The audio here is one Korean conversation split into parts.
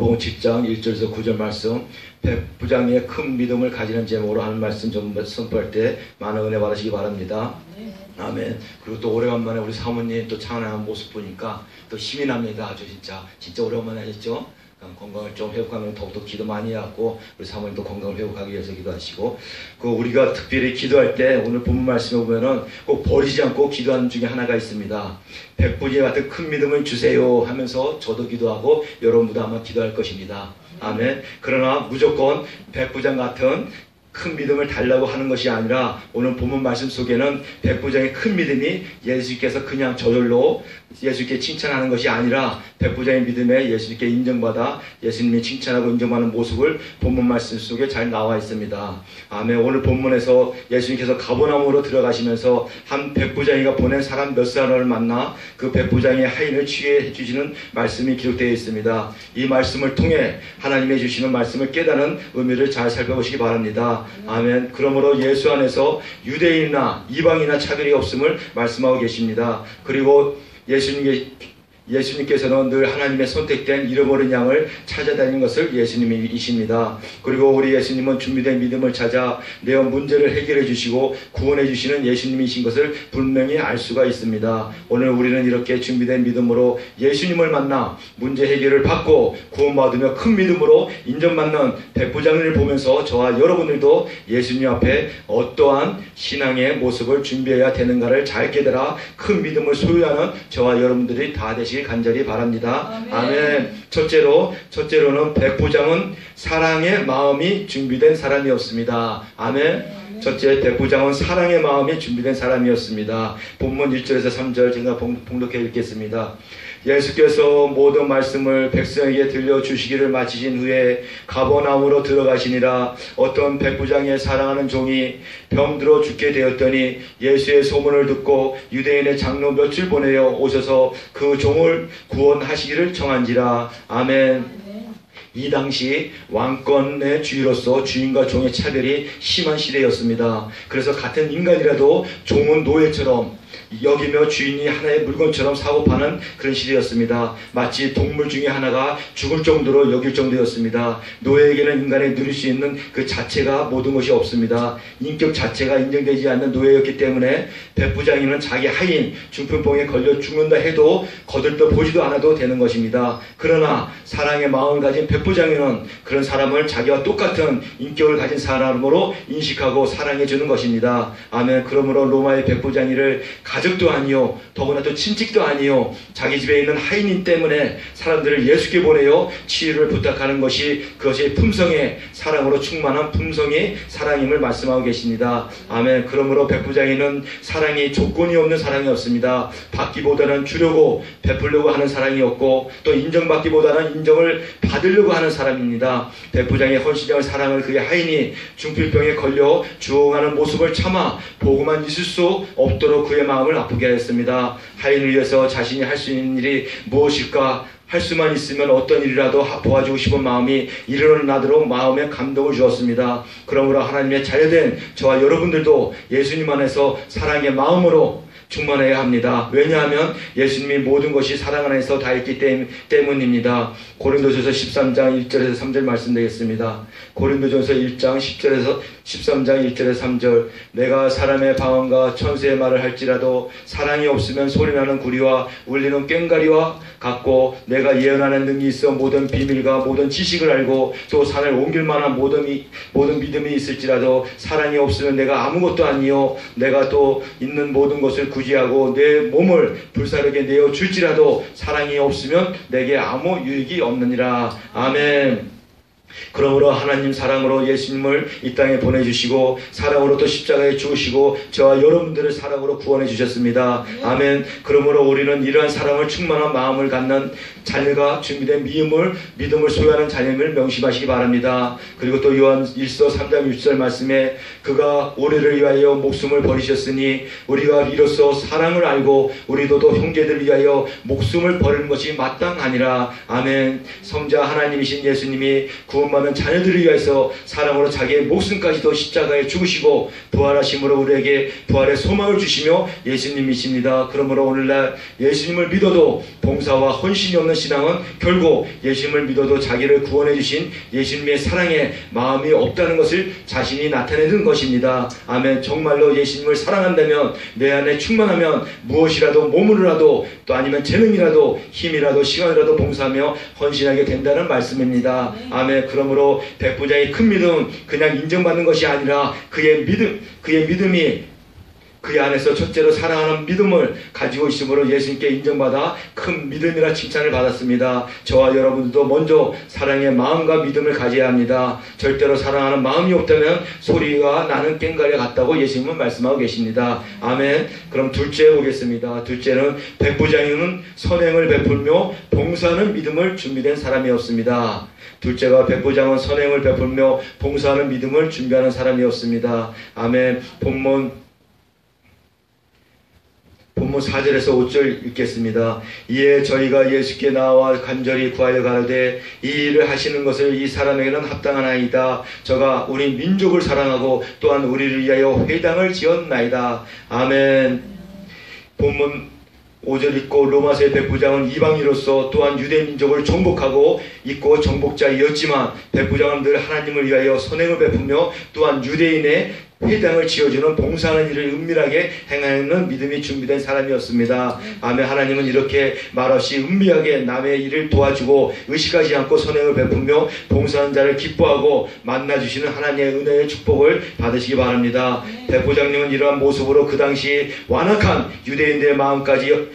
요한복음 10장 1절에서 9절 말씀, 백부장의 큰 믿음을 가지는 제목으로 하는 말씀 좀 선포할 때 많은 은혜 받으시기 바랍니다. 아멘. 그리고 또 오래간만에 우리 사모님 또 찬양한 모습 보니까 또 힘이 납니다. 아주 진짜 오래간만에 하셨죠? 건강을 좀 회복하면 더욱더 기도 많이 하고 우리 사모님도 건강을 회복하기 위해서 기도하시고, 그 우리가 특별히 기도할 때 오늘 본문 말씀에 보면은 꼭 버리지 않고 기도하는 중에 하나가 있습니다. 백부지 같은 큰 믿음을 주세요 하면서 저도 기도하고 여러분도 아마 기도할 것입니다. 아멘. 그러나 무조건 백부장 같은 큰 믿음을 달라고 하는 것이 아니라 오늘 본문 말씀 속에는 백부장의 큰 믿음이 예수께서 그냥 저절로 예수께 칭찬하는 것이 아니라 백부장의 믿음에 예수님께 인정받아 예수님이 칭찬하고 인정하는 모습을 본문 말씀 속에 잘 나와 있습니다. 아멘. 오늘 본문에서 예수님께서 가버나움으로 들어가시면서 한 백부장이가 보낸 사람 몇 사람을 만나 그 백부장의 하인을 취해 주시는 말씀이 기록되어 있습니다. 이 말씀을 통해 하나님의 주시는 말씀을 깨닫는 의미를 잘 살펴보시기 바랍니다. 아멘. 그러므로 예수 안에서 유대인이나 이방이나 차별이 없음을 말씀하고 계십니다. 그리고 예수님께서는 늘 하나님의 선택된 잃어버린 양을 찾아다니는 것을 예수님이십니다. 그리고 우리 예수님은 준비된 믿음을 찾아 내 문제를 해결해 주시고 구원해 주시는 예수님이신 것을 분명히 알 수가 있습니다. 오늘 우리는 이렇게 준비된 믿음으로 예수님을 만나 문제 해결을 받고 구원받으며 큰 믿음으로 인정받는 백부장을 보면서 저와 여러분들도 예수님 앞에 어떠한 신앙의 모습을 준비해야 되는가를 잘 깨달아 큰 믿음을 소유하는 저와 여러분들이 다 되시길 간절히 바랍니다. 아멘. 첫째로는 백부장은 사랑의 마음이 준비된 사람이었습니다. 아멘. 첫째, 백부장은 사랑의 마음이 준비된 사람이었습니다. 본문 1절에서 3절 제가 봉독해 읽겠습니다. 예수께서 모든 말씀을 백성에게 들려주시기를 마치신 후에 가버나움으로 들어가시니라. 어떤 백부장의 사랑하는 종이 병들어 죽게 되었더니 예수의 소문을 듣고 유대인의 장로 몇을 보내어 오셔서 그 종을 구원하시기를 청한지라. 아멘. 이 당시 왕권의 주의로서 주인과 종의 차별이 심한 시대였습니다. 그래서 같은 인간이라도 종은 노예처럼 여기며 주인이 하나의 물건처럼 사고파는 그런 시대였습니다. 마치 동물 중에 하나가 죽을 정도로 여길 정도였습니다. 노예에게는 인간이 누릴 수 있는 그 자체가 모든 것이 없습니다. 인격 자체가 인정되지 않는 노예였기 때문에 백부장이는 자기 하인 중풍병에 걸려 죽는다 해도 거들떠 보지도 않아도 되는 것입니다. 그러나 사랑의 마음을 가진 백부장이는 그런 사람을 자기와 똑같은 인격을 가진 사람으로 인식하고 사랑해 주는 것입니다. 아멘. 그러므로 로마의 백부장이를 가족도 아니요 더구나 또 친직도 아니요 자기 집에 있는 하인인 때문에 사람들을 예수께 보내어 치유를 부탁하는 것이 그것이 품성의 사랑으로 충만한 품성의 사랑임을 말씀하고 계십니다. 아멘. 그러므로 백부장이는 사랑이 조건이 없는 사랑이었습니다. 받기보다는 주려고 베풀려고 하는 사랑이었고 또 인정받기보다는 인정을 받으려고 하는 사람입니다. 백부장의 헌신적인 사랑을 그의 하인이 중풍병에 걸려 죽어가는 모습을 참아 보고만 있을 수 없도록 그의 마음을 아프게 하였습니다. 하인을 위해서 자신이 할 수 있는 일이 무엇일까? 할 수만 있으면 어떤 일이라도 도와주고 싶은 마음이 일어나도록 마음에 감동을 주었습니다. 그러므로 하나님의 자녀된 저와 여러분들도 예수님 안에서 사랑의 마음으로 충만해야 합니다. 왜냐하면 예수님이 모든 것이 사랑 안에서 다 있기 때문입니다. 고린도전서 13장 1절에서 3절 말씀드리겠습니다. 고린도전서 1장 10절에서 13장 1절에서 3절. 내가 사람의 방언과 천사의 말을 할지라도 사랑이 없으면 소리나는 구리와 울리는 꽹과리와 같고, 내가 예언하는 능력이 있어 모든 비밀과 모든 지식을 알고 또 산을 옮길 만한 모든 믿음이 있을지라도 사랑이 없으면 내가 아무것도 아니요 내가 또 있는 모든 것을 구제하고 내 몸을 불사르게 내어 줄지라도 사랑이 없으면 내게 아무 유익이 없느니라. 아멘. 그러므로 하나님 사랑으로 예수님을 이 땅에 보내주시고 사랑으로 또 십자가에 죽으시고 저와 여러분들을 사랑으로 구원해 주셨습니다. 아멘. 그러므로 우리는 이러한 사랑을 충만한 마음을 갖는 자녀가 준비된 믿음을 소유하는 자녀임을 명심하시기 바랍니다. 그리고 또 요한 1서 3장 6절 말씀에 그가 우리를 위하여 목숨을 버리셨으니 우리가 이로써 사랑을 알고 우리도 또 형제들 위하여 목숨을 버리는 것이 마땅하니라. 아멘. 성자 하나님이신 예수님이 구원받는 자녀들을 위해서 사랑으로 자기의 목숨까지도 십자가에 죽으시고 부활하심으로 우리에게 부활의 소망을 주시며 예수님이십니다. 그러므로 오늘날 예수님을 믿어도 봉사와 헌신이 없는 신앙은 결국 예수님을 믿어도 자기를 구원해 주신 예수님의 사랑에 마음이 없다는 것을 자신이 나타내는 것입니다. 아멘. 정말로 예수님을 사랑한다면, 내 안에 충만하면 무엇이라도 몸으로라도 또 아니면 재능이라도 힘이라도 시간이라도 봉사하며 헌신하게 된다는 말씀입니다. 아멘. 그러므로 백부장의 큰 믿음은 그냥 인정받는 것이 아니라 그의 믿음이 그 안에서 첫째로 사랑하는 믿음을 가지고 있으므로 예수님께 인정받아 큰 믿음이라 칭찬을 받았습니다. 저와 여러분들도 먼저 사랑의 마음과 믿음을 가져야 합니다. 절대로 사랑하는 마음이 없다면 소리가 나는 꽹과리와 같다고 예수님은 말씀하고 계십니다. 아멘. 그럼 둘째 보겠습니다. 둘째는 백부장은 선행을 베풀며 봉사하는 믿음을 준비된 사람이었습니다. 둘째가 백부장은 선행을 베풀며 봉사하는 믿음을 준비하는 사람이었습니다. 아멘. 본문 4절에서 5절 읽겠습니다. 이에 저희가 예수께 나와 간절히 구하여 가로되 이 일을 하시는 것을 이 사람에게는 합당하나이다. 저가 우리 민족을 사랑하고 또한 우리를 위하여 회당을 지었나이다. 아멘. 본문 5절 읽고 로마서의 백부장은 이방인으로서 또한 유대 민족을 정복하고 있고 정복자이었지만 백부장은 늘 하나님을 위하여 선행을 베풀며 또한 유대인의 회당을 지어주는 봉사하는 일을 은밀하게 행하는 믿음이 준비된 사람이었습니다. 아멘. 하나님은 이렇게 말없이 은밀하게 남의 일을 도와주고 의식하지 않고 선행을 베풀며 봉사하는 자를 기뻐하고 만나주시는 하나님의 은혜의 축복을 받으시기 바랍니다. 백부장님은 이러한 모습으로 그 당시 완악한 유대인들의 마음까지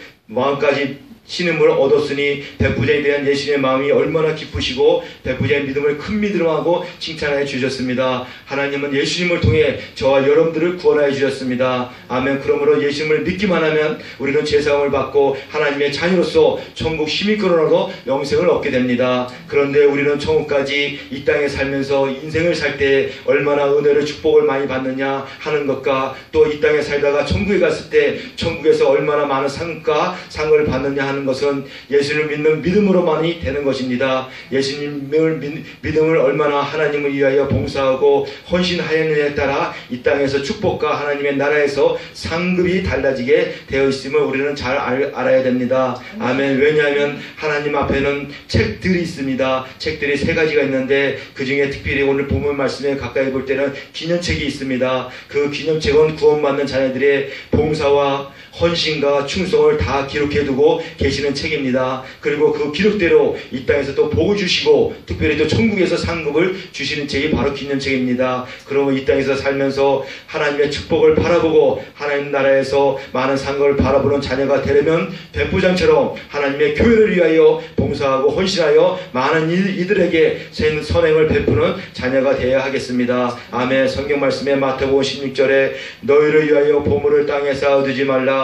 신음을 얻었으니 백부장에 대한 예수님의 마음이 얼마나 기쁘시고 백부장의 믿음을 큰 믿음하고 칭찬하여 주셨습니다. 하나님은 예수님을 통해 저와 여러분들을 구원하여 주셨습니다. 아멘. 그러므로 예수님을 믿기만 하면 우리는 죄사함을 받고 하나님의 자녀로서 천국 시민권으로도 영생을 얻게 됩니다. 그런데 우리는 천국까지 이 땅에 살면서 인생을 살 때 얼마나 은혜를 축복을 많이 받느냐 하는 것과 또 이 땅에 살다가 천국에 갔을 때 천국에서 얼마나 많은 상을 받느냐 하는 것은 예수님을 믿는 믿음으로만이 되는 것입니다. 예수님을 믿음을 얼마나 하나님을 위하여 봉사하고 헌신하였느냐에 따라 이 땅에서 축복과 하나님의 나라에서 상급이 달라지게 되어 있음을 우리는 잘 알아야 됩니다. 아멘. 왜냐하면 하나님 앞에는 책들이 있습니다. 책들이 3가지가 있는데 그 중에 특별히 오늘 본문 말씀에 가까이 볼 때는 기념책이 있습니다. 그 기념책은 구원받는 자녀들의 봉사와 헌신과 충성을 다 기록해두고 계시는 책입니다. 그리고 그 기록대로 이 땅에서 또 복을 주시고 특별히 또 천국에서 상급을 주시는 책이 바로 기념책입니다. 그러면 이 땅에서 살면서 하나님의 축복을 바라보고 하나님 나라에서 많은 상급을 바라보는 자녀가 되려면 백부장처럼 하나님의 교회를 위하여 봉사하고 헌신하여 많은 이들에게 선행을 베푸는 자녀가 되어야 하겠습니다. 아멘. 성경 말씀에 마태복음 16절에 너희를 위하여 보물을 땅에 쌓아두지 말라.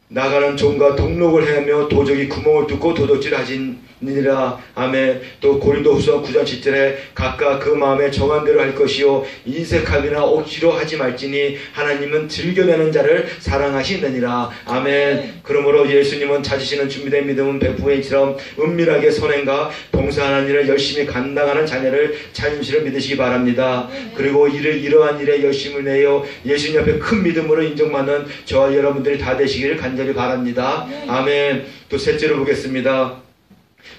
나가는 종과 동록을 행하며 도적이 구멍을 뚫고 도둑질 하시니라. 아멘. 또 고린도후서 9장 10절에 각각 그 마음에 정한 대로 할 것이요 인색함이나 억지로 하지 말지니 하나님은 즐겨내는 자를 사랑하시느니라. 아멘. 그러므로 예수님은 찾으시는 준비된 믿음은 백부장처럼 은밀하게 선행과 봉사하는 일을 열심히 감당하는 자녀를 찾으시를 믿으시기 바랍니다. 그리고 이러한 일에 열심을 내어 예수님 앞에 큰 믿음으로 인정받는 저와 여러분들이 다 되시기를 간절히 바랍니다. 아멘. 또 셋째로 보겠습니다.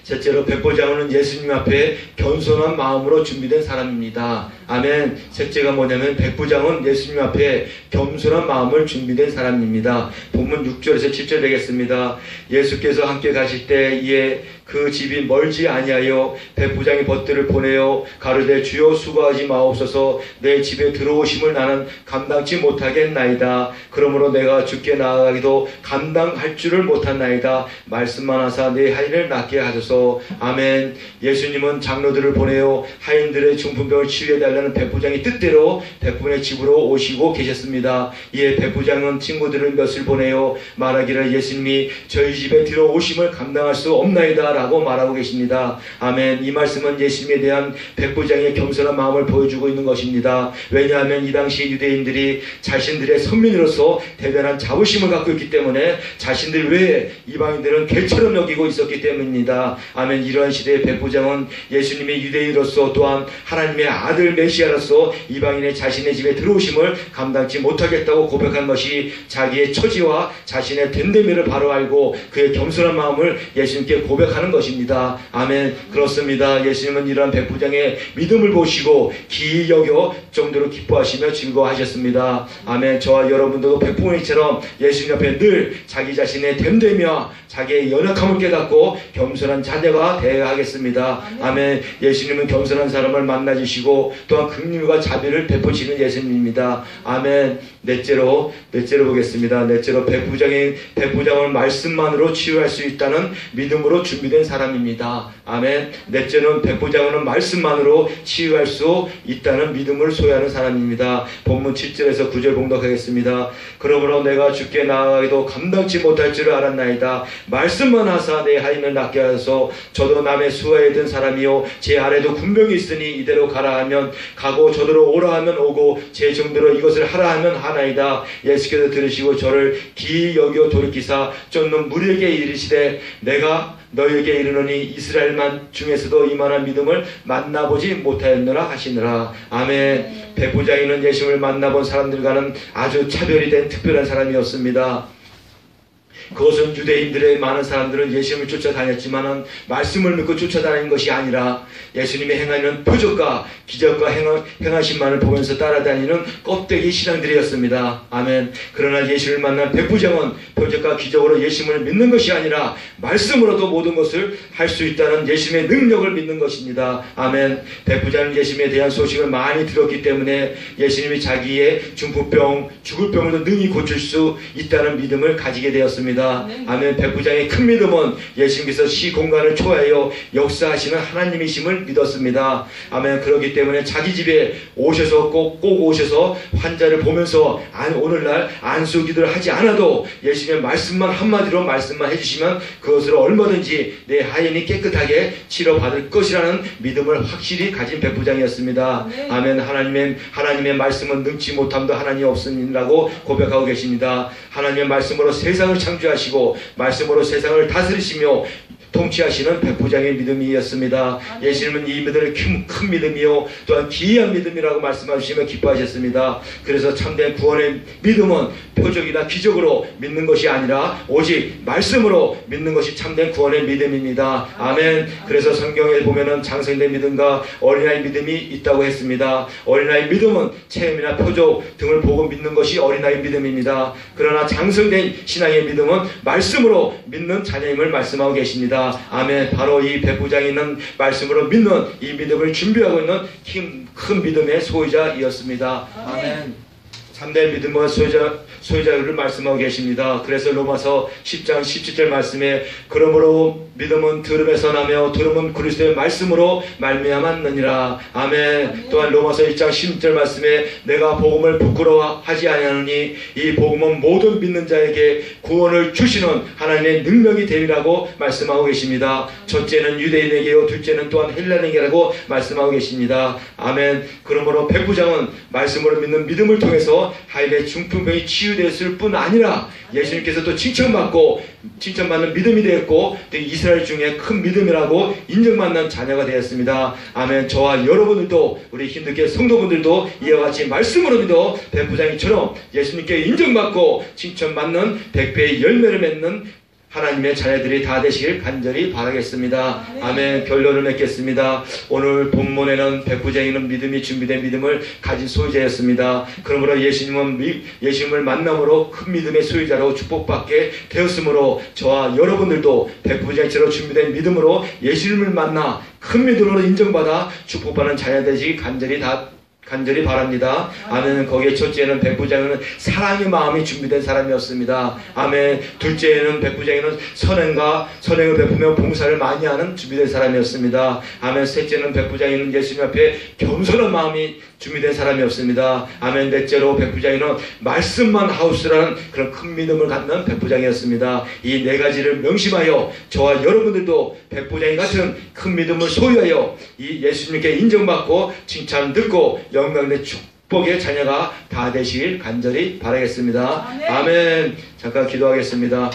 셋째로 백부장은 예수님 앞에 겸손한 마음으로 준비된 사람입니다. 아멘. 셋째가 뭐냐면 백부장은 예수님 앞에 겸손한 마음을 준비된 사람입니다. 본문 6절에서 7절 되겠습니다. 예수께서 함께 가실 때 이에 그 집이 멀지 아니하여 백부장이 벗들을 보내어 가르되 주여 수고하지 마옵소서 내 집에 들어오심을 나는 감당치 못하겠나이다. 그러므로 내가 주께 나아가기도 감당할 줄을 못한나이다. 말씀만 하사 내 하인을 낫게 하소서. 아멘. 예수님은 장로들을 보내어 하인들의 중풍병을 치유해달라는 백부장의 뜻대로 백부장의 집으로 오시고 계셨습니다. 이에 백부장은 친구들을 몇을 보내어 말하기를 예수님이 저희 집에 들어오심을 감당할 수 없나이다 라고 말하고 계십니다. 아멘. 이 말씀은 예수님에 대한 백부장의 겸손한 마음을 보여주고 있는 것입니다. 왜냐하면 이 당시 유대인들이 자신들의 선민으로서 대단한 자부심을 갖고 있기 때문에 자신들 외에 이방인들은 개처럼 여기고 있었기 때문입니다. 아멘. 이러한 시대의 백부장은 예수님의 유대인으로서 또한 하나님의 아들 메시아로서 이방인의 자신의 집에 들어오심을 감당치 못하겠다고 고백한 것이 자기의 처지와 자신의 됨됨이를 바로 알고 그의 겸손한 마음을 예수님께 고백하는 것입니다. 아멘. 그렇습니다. 예수님은 이러한 백부장의 믿음을 보시고 기이 여겨 정도로 기뻐하시며 즐거워하셨습니다. 아멘. 저와 여러분들도 백부장처럼 예수님 옆에 늘 자기 자신의 됨됨이와 자기의 연약함을 깨닫고 겸손한 자녀가 되어야 하겠습니다. 아멘. 예수님은 겸손한 사람을 만나주시고 또한 긍휼과 자비를 베푸시는 예수님입니다. 아멘. 넷째로 보겠습니다. 넷째로 백부장은 말씀만으로 치유할 수 있다는 믿음으로 준비된 사람입니다. 아멘. 넷째는 백부장은 말씀만으로 치유할 수 있다는 믿음을 소유하는 사람입니다. 본문 7절에서 9절 봉독하겠습니다. 그러므로 내가 주께 나아가기도 감당치 못할 줄을 알았나이다. 말씀만 하사 내 하인을 낫게 하소서. 저도 남의 수하에 든 사람이요 제 아래도 군병이 있으니 이대로 가라 하면 가고 저더러 오라 하면 오고 제 정대로 이것을 하라 하면 하나이다. 예수께서 들으시고 저를 기이 여겨 돌이키사 쫓는 무리에게 이르시되 내가 너희에게 이르노니 이스라엘만 중에서도 이만한 믿음을 만나보지 못하였느라 하시느라. 아멘. 백부장이는 예수님을 만나본 사람들과는 아주 차별이 된 특별한 사람이었습니다. 그것은 유대인들의 많은 사람들은 예수님을 쫓아다녔지만 말씀을 믿고 쫓아다니는 것이 아니라 예수님이 행하는 표적과 기적과 행하심만을 보면서 따라다니는 껍데기 신앙들이었습니다. 아멘. 그러나 예수를 만난 백부장은 표적과 기적으로 예수님을 믿는 것이 아니라 말씀으로도 모든 것을 할 수 있다는 예수님의 능력을 믿는 것입니다. 아멘. 백부장은 예수님에 대한 소식을 많이 들었기 때문에 예수님이 자기의 중풍병, 죽을 병으로 능히 고칠 수 있다는 믿음을 가지게 되었습니다. 아멘. 백부장의 큰 믿음은 예수님께서 시공간을 초월하여 역사하시는 하나님이심을 믿었습니다. 아멘. 그렇기 때문에 자기 집에 오셔서 꼭 오셔서 환자를 보면서 오늘날 안수 기도를 하지 않아도 예수님의 말씀만 한마디로 말씀만 해주시면 그것으로 얼마든지 내 하인이 깨끗하게 치료받을 것이라는 믿음을 확실히 가진 백부장이었습니다. 아멘. 하나님의 말씀은 능치 못함도 하나님 없음이라고 고백하고 계십니다. 하나님의 말씀으로 세상을 창조하시고 말씀으로 세상을 다스리시며 통치하시는 백부장의 믿음이었습니다. 예수님은 이 믿음을 큰 믿음이요 또한 기이한 믿음이라고 말씀하시며 기뻐하셨습니다. 그래서 참된 구원의 믿음은 표적이나 기적으로 믿는 것이 아니라 오직 말씀으로 믿는 것이 참된 구원의 믿음입니다. 아멘. 그래서 성경에 보면은 장성된 믿음과 어린아이 믿음이 있다고 했습니다. 어린아이 믿음은 체험이나 표적 등을 보고 믿는 것이 어린아이 믿음입니다. 그러나 장성된 신앙의 믿음은 말씀으로 믿는 자녀임을 말씀하고 계십니다. 아멘. 바로 이 백부장이 있는 말씀으로 믿는 이 믿음을 준비하고 있는 큰 믿음의 소유자이었습니다. 아멘. 참된 믿음의 소유자를 말씀하고 계십니다. 그래서 로마서 10장 17절 말씀에 그러므로 믿음은 들음에서 나며 들음은 그리스도의 말씀으로 말미암았느니라. 아멘. 또한 로마서 1장 16절 말씀에 내가 복음을 부끄러워하지 아니하노니 이 복음은 모든 믿는 자에게 구원을 주시는 하나님의 능력이 됨이라고 말씀하고 계십니다. 첫째는 유대인에게요 둘째는 또한 헬라인에게라고 말씀하고 계십니다. 아멘. 그러므로 백부장은 말씀으로 믿는 믿음을 통해서 하인의 중풍병이 치유되었을 뿐 아니라 예수님께서 또 칭찬받는 믿음이 되었고 또 이스라엘 중에 큰 믿음이라고 인정받는 자녀가 되었습니다. 아멘. 저와 여러분들도 우리 힘들게 성도분들도 이와 같이 말씀으로 믿어 백부장이처럼 예수님께 인정받고 칭찬받는 백배의 열매를 맺는 하나님의 자녀들이 다 되시길 간절히 바라겠습니다. 아멘. 결론을 맺겠습니다. 오늘 본문에는 백부장이는 믿음이 준비된 믿음을 가진 소유자였습니다. 그러므로 예수님을 만남으로 큰 믿음의 소유자로 축복받게 되었으므로 저와 여러분들도 백부장처럼 준비된 믿음으로 예수님을 만나 큰 믿음으로 인정받아 축복받는 자녀 되시기 간절히 바랍니다. 아멘. 거기에 첫째는 백부장은 사랑의 마음이 준비된 사람이었습니다. 아멘. 둘째는 백부장은 선행을 베푸며 봉사를 많이 하는 준비된 사람이었습니다. 아멘. 셋째는 백부장은 예수님 앞에 겸손한 마음이 준비된 사람이 없습니다. 아멘. 넷째로 백부장이는 말씀만 하우스라는 그런 큰 믿음을 갖는 백부장이었습니다. 이 네 가지를 명심하여 저와 여러분들도 백부장이 같은 큰 믿음을 소유하여 이 예수님께 인정받고 칭찬 듣고 영광된 축복의 자녀가 다 되시길 간절히 바라겠습니다. 아멘. 잠깐 기도하겠습니다.